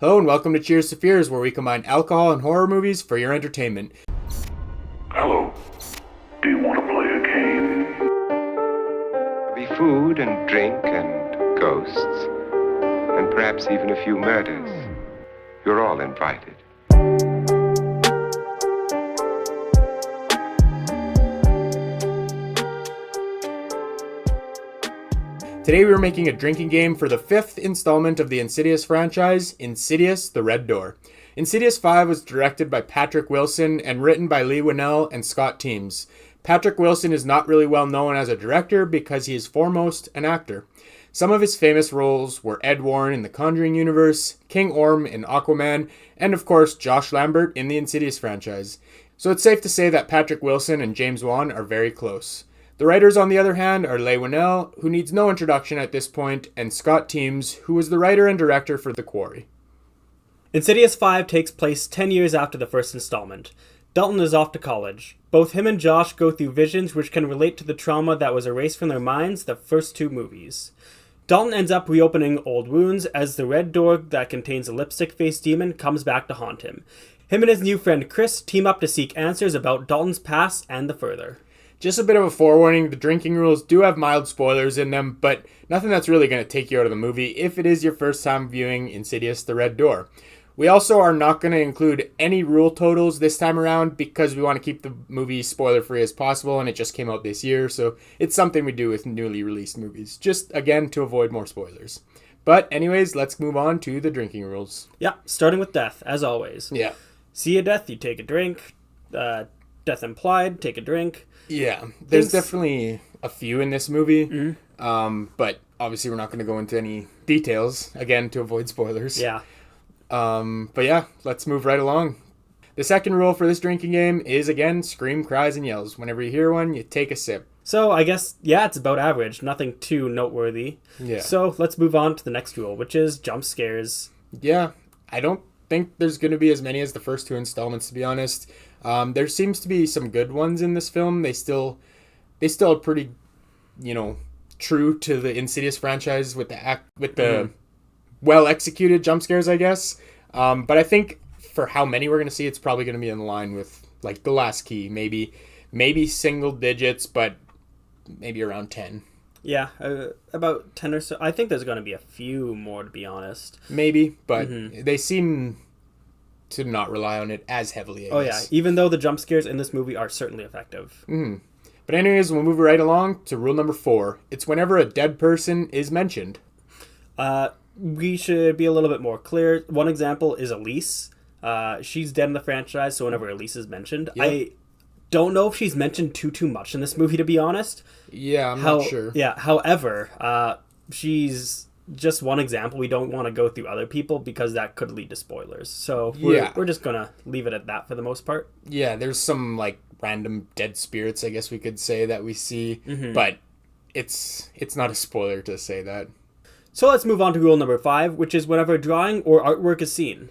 Hello and welcome to Cheers to Fears, where we combine alcohol and horror movies for your entertainment. Hello. Do you want to play a game? Be food and drink and ghosts, and perhaps even a few murders. You're all invited. Today we are making a drinking game for the 5th installment of the Insidious franchise, Insidious, The Red Door. Insidious 5 was directed by Patrick Wilson and written by Leigh Whannell and Scott Teems. Patrick Wilson is not really well known as a director because he is foremost an actor. Some of his famous roles were Ed Warren in the Conjuring universe, King Orm in Aquaman, and of course Josh Lambert in the Insidious franchise. So it's safe to say that Patrick Wilson and James Wan are very close. The writers, on the other hand, are Leigh Whannell, who needs no introduction at this point, and Scott Teems, who was the writer and director for The Quarry. Insidious 5 takes place 10 years after the first installment. Dalton is off to college. Both him and Josh go through visions which can relate to the trauma that was erased from their minds the first two movies. Dalton ends up reopening old wounds as the red door that contains a lipstick-faced demon comes back to haunt him. Him and his new friend Chris team up to seek answers about Dalton's past and the further. Just a bit of a forewarning, the drinking rules do have mild spoilers in them, but nothing that's really going to take you out of the movie if it is your first time viewing Insidious The Red Door. We also are not going to include any rule totals this time around because we want to keep the movie spoiler-free as possible, and it just came out this year, so it's something we do with newly released movies, just, again, to avoid more spoilers. But anyways, let's move on to the drinking rules. Yeah, starting with death, as always. Yeah. See a death, you take a drink. Death implied, take a drink. Yeah, there's definitely a few in this movie, but obviously we're not going to go into any details, again, to avoid spoilers. Yeah. But yeah, let's move right along. The second rule for this drinking game is, again, scream, cries, and yells. Whenever you hear one, you take a sip. So I guess, yeah, it's about average. Nothing too noteworthy. Yeah. So let's move on to the next rule, which is jump scares. Yeah, I don't think there's going to be as many as the first two installments, to be honest. There seems to be some good ones in this film. They still are pretty, true to the Insidious franchise with the well-executed jump scares, I guess. But I think for how many we're going to see, it's probably going to be in line with, like, The Last Key. Maybe single digits, but maybe around 10. Yeah, about 10 or so. I think there's going to be a few more, to be honest. Maybe, but they seem to not rely on it as heavily, I guess. Yeah, even though the jump scares in this movie are certainly effective. But anyways, we'll move right along to rule number 4. It's whenever a dead person is mentioned. We should be a little bit more clear. One example is Elise. She's dead in the franchise, so whenever Elise is mentioned, Yep. I don't know if she's mentioned too much in this movie, to be honest. Yeah, I'm not sure. Yeah, however, she's just one example. We don't want to go through other people because that could lead to spoilers. So we're just going to leave it at that for the most part. Yeah, there's some, like, random dead spirits, I guess we could say, that we see. But it's not a spoiler to say that. So let's move on to rule number 5, which is whenever drawing or artwork is seen.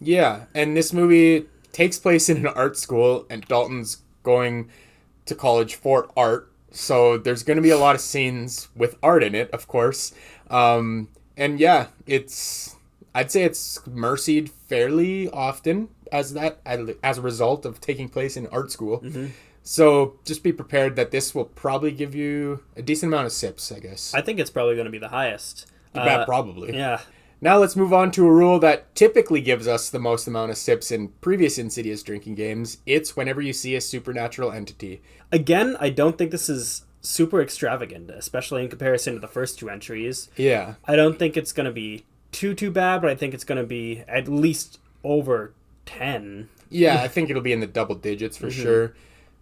Yeah, and this movie takes place in an art school, and Dalton's going to college for art. So there's going to be a lot of scenes with art in it, of course. And yeah, I'd say it's mercied fairly often as a result of taking place in art school. So just be prepared that this will probably give you a decent amount of sips, I guess. I think it's probably going to be the highest. Probably. Yeah. Now let's move on to a rule that typically gives us the most amount of sips in previous Insidious drinking games. It's whenever you see a supernatural entity. Again, I don't think this is super extravagant, especially in comparison to the first two entries. Yeah. I don't think it's going to be too bad, but I think it's going to be at least over 10. Yeah, I think it'll be in the double digits for sure.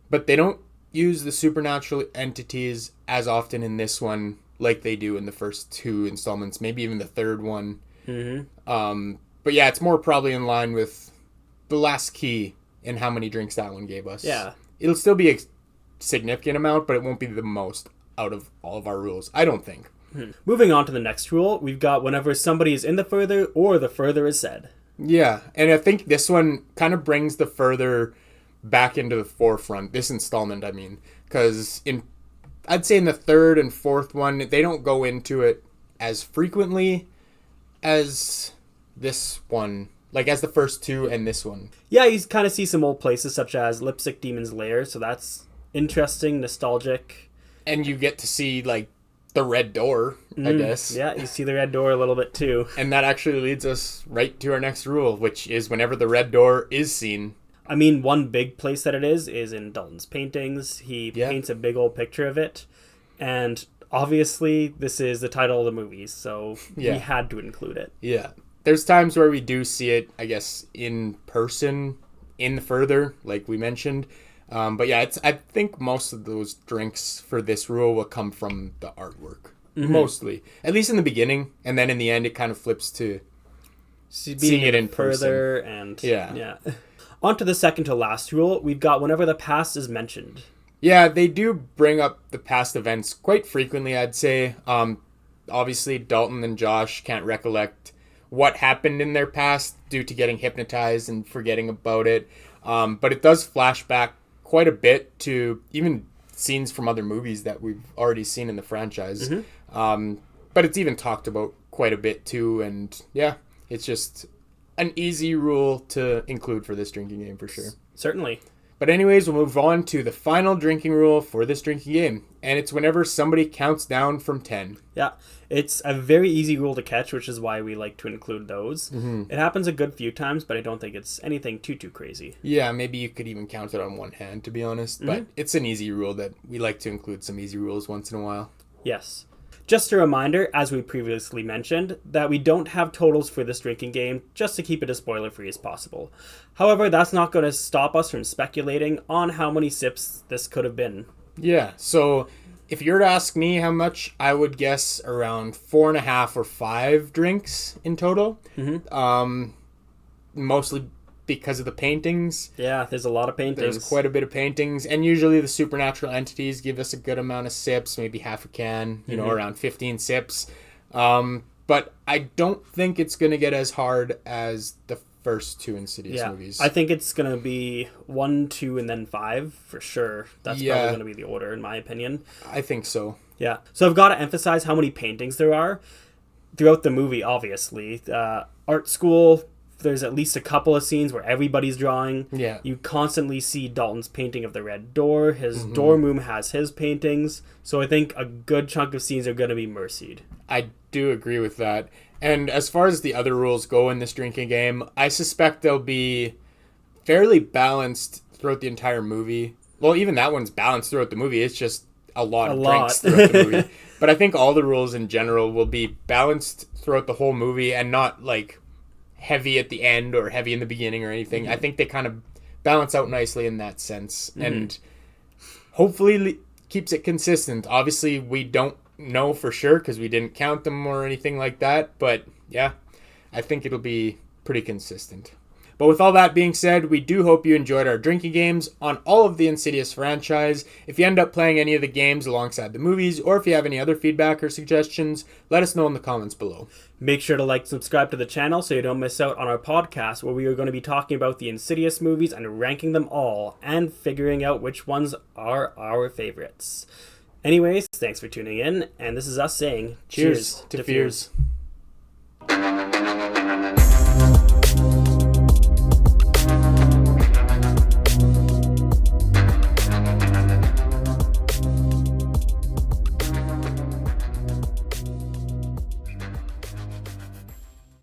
But they don't use the supernatural entities as often in this one like they do in the first two installments, maybe even the third one. But yeah, it's more probably in line with The Last Key and how many drinks that one gave us. Yeah. It'll still be a significant amount, but it won't be the most out of all of our rules, I don't think. Moving on to the next rule, we've got whenever somebody is in the further or the further is said. Yeah, and I think this one kind of brings the further back into the forefront, this installment, I mean, because I'd say in the third and fourth one, they don't go into it as frequently as this one, like as the first two and this one. Yeah, you kind of see some old places such as Lipstick Demon's Lair, so that's interesting, nostalgic. And you get to see like the red door, I guess. Yeah, you see the red door a little bit too. And that actually leads us right to our next rule, which is whenever the red door is seen. I mean, one big place that it is in Dalton's paintings. He paints a big old picture of it. And obviously, this is the title of the movie, so we had to include it. Yeah. There's times where we do see it, I guess, in person, in the further, like we mentioned. But yeah, I think most of those drinks for this rule will come from the artwork. Mostly. At least in the beginning. And then in the end, it kind of flips to seeing it in further person. And yeah. On to the second to last rule. We've got whenever the past is mentioned. Yeah, they do bring up the past events quite frequently, I'd say. Obviously, Dalton and Josh can't recollect what happened in their past due to getting hypnotized and forgetting about it. But it does flash back quite a bit to even scenes from other movies that we've already seen in the franchise. But it's even talked about quite a bit too. And yeah, it's just an easy rule to include for this drinking game for sure. Certainly. But anyways, we'll move on to the final drinking rule for this drinking game. And it's whenever somebody counts down from 10. Yeah, it's a very easy rule to catch, which is why we like to include those. It happens a good few times, but I don't think it's anything too crazy. Yeah, maybe you could even count it on one hand, to be honest. But it's an easy rule that we like to include some easy rules once in a while. Yes. Just a reminder, as we previously mentioned, that we don't have totals for this drinking game, just to keep it as spoiler-free as possible. However, that's not going to stop us from speculating on how many sips this could have been. Yeah, so if you were to ask me how much, I would guess around 4.5 or 5 drinks in total. Mostly because of the paintings. Yeah, there's a lot of paintings. There's quite a bit of paintings, and usually the supernatural entities give us a good amount of sips, maybe half a can, around 15 sips. But I don't think it's going to get as hard as the first two Insidious movies. I think it's going to be 1, 2, and then 5 for sure. That's probably going to be the order, in my opinion. I think so. Yeah. So I've got to emphasize how many paintings there are throughout the movie, obviously. Art school, there's at least a couple of scenes where everybody's drawing. Yeah. You constantly see Dalton's painting of the red door. His dorm room has his paintings. So I think a good chunk of scenes are going to be mercied. I do agree with that. And as far as the other rules go in this drinking game, I suspect they'll be fairly balanced throughout the entire movie. Well, even that one's balanced throughout the movie. It's just a lot of drinks throughout the movie. But I think all the rules in general will be balanced throughout the whole movie and not like heavy at the end or heavy in the beginning or anything. I think they kind of balance out nicely in that sense. And hopefully keeps it consistent. Obviously, we don't know for sure because we didn't count them or anything like that. But yeah, I think it'll be pretty consistent. But with all that being said, we do hope you enjoyed our drinking games on all of the Insidious franchise. If you end up playing any of the games alongside the movies, or if you have any other feedback or suggestions, let us know in the comments below. Make sure to like and subscribe to the channel so you don't miss out on our podcast where we are going to be talking about the Insidious movies and ranking them all and figuring out which ones are our favorites. Anyways, thanks for tuning in, and this is us saying Cheers to fears. Fears.